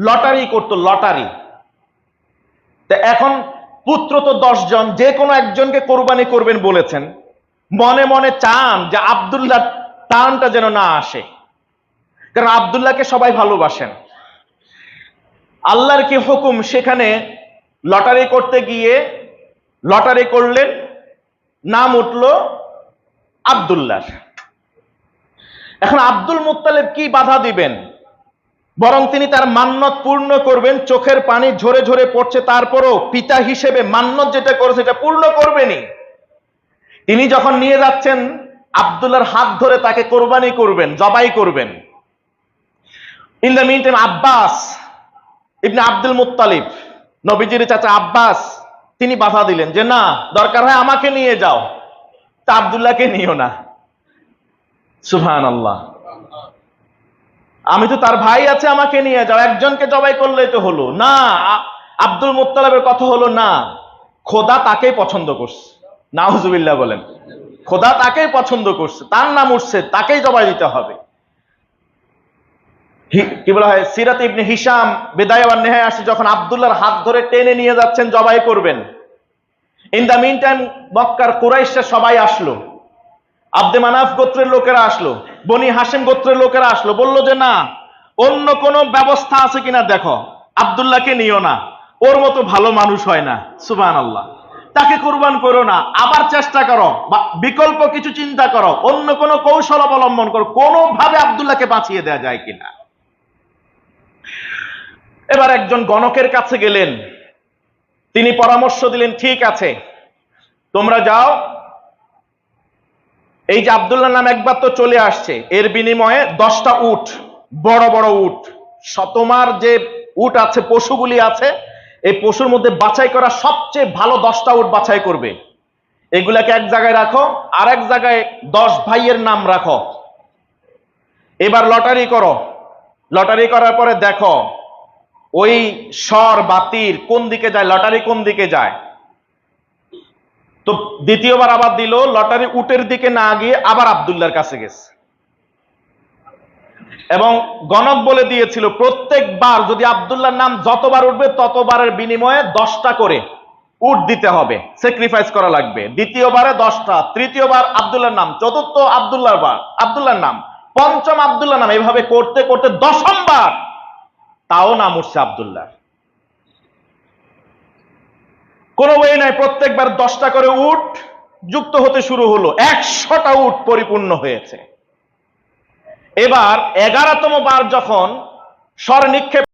Lottery করতো, lottery. তো এখন পুত্র তো 10 জন, যে কোনো একজনকে কোরবানি করবেন বলেছেন। মনে মনে চান যে আব্দুল্লাহ টানটা যেন না আসে, কারণ আব্দুল্লাহকে সবাই ভালোবাসেন। আল্লাহর কি হুকুম, সেখানে লটারি করতে গিয়ে লটারি করলেন, নাম উঠল আব্দুল্লাহ। এখন আব্দুল মুত্তালিব কি বাধা দিবেন? বরং তিনি তার মান্যত পূর্ণ করবেন। চোখের পানি ঝরে ঝরে পড়ছে, তারপরও পিতা হিসেবে মান্যত যেটা করেছে এটা পূর্ণ করবেনই। তিনি যখন নিয়ে যাচ্ছেন আব্দুল্লাহর হাত ধরে তাকে কোরবানি করবেন, জবাই করবেন, in the meantime Abbas ibn Abdul Muttalib, নবীজির চাচা আব্বাস, তিনি বাধা দিলেন যে না, দরকার হয় আমাকে নিয়ে যাও, তা আব্দুল্লাহকে নিও না। সুবহানাল্লাহ, আমি তো তার ভাই আছে, আমাকে নিয়ে যাও, একজনকে জবাই করলেই তো হলো না। আব্দুল মুত্তালিবের কথা হলো না, খোদা তাকেই পছন্দ করছে। নাউজুবিল্লাহ বলেন। খোদা তাকেই পছন্দ করছে, তার নাম উঠছে, তাকেই জবাই দিতে হবে। কি বলা হয়, সিরাত ইবনে হিশাম বিদায় ওয়ান নেহায়া আসে, যখন আব্দুল্লাহর হাত ধরে টেনে নিয়ে যাচ্ছেন জবাই করবেন, ইন দ্য মিন টাইম মক্কার কুরাইশরা সবাই আসলো, আব্দে মানাফ গোত্রের লোকেরা আসলো, বনি হাশিম গোত্রের লোকেরা আসলো, বলল যে না, অন্য কোন ব্যবস্থা আছে কিনা দেখো, আব্দুল্লাহকে নিও না, ওর মতো ভালো মানুষ হয় না। সুবহানাল্লাহ, তাকে কুরবান করো না, আবার চেষ্টা করো, বা বিকল্প কিছু চিন্তা করো, অন্য কোন কৌশল অবলম্বন করো, কোনোভাবে আব্দুল্লাহকে বাঁচিয়ে দেওয়া যায় কিনা। এবার একজন গণকের কাছে গেলেন, তিনি পরামর্শ দিলেন, ঠিক আছে তোমরা যাও, এই যে আব্দুল্লাহ নাম একবার তো চলে আসছে, এর বিনিময়ে 10টা উট, বড় বড় উট, তোমার যে উট আছে, পশুগুলি আছে, এই পশুর মধ্যে বাছাই করা সবচেয়ে ভালো 10টা উট বাছাই করবে, এগুলাকে এক জায়গায় রাখো, আর এক জায়গায় 10 ভাইয়ের নাম রাখো। এবার লটারি করো, লটারি করার পরে দেখো ওই স্বর বা তীর কোন দিকে যায়, লটারি কোন দিকে যায়। তো দ্বিতীয়বার আবার দিল, লটারি উটের দিকে না গিয়ে আবার আব্দুল্লাহর কাছে গেছে, এবং গণক বলে দিয়েছিল প্রত্যেকবার যদি আব্দুল্লাহর নাম যতবার উঠবে ততবারের বিনিময়ে 10টা করে উট দিতে হবে, স্যাক্রিফাইস করা লাগবে। দ্বিতীয়বারে 10টা, তৃতীয়বার আব্দুল্লাহর নাম, চতুর্থ আব্দুল্লাহর নাম, পঞ্চম আব্দুল্লাহর নাম, এভাবে করতে করতে 10বার তাও নাম উঠছে আব্দুল্লাহ। কোনো ওয়ে নাই, প্রত্যেকবার 10টা করে উট যুক্ত হতে শুরু হলো, 100টা উট পরিপূর্ণ হয়েছে। এবার 11তম বার যখন স্বর নিক্ষেপ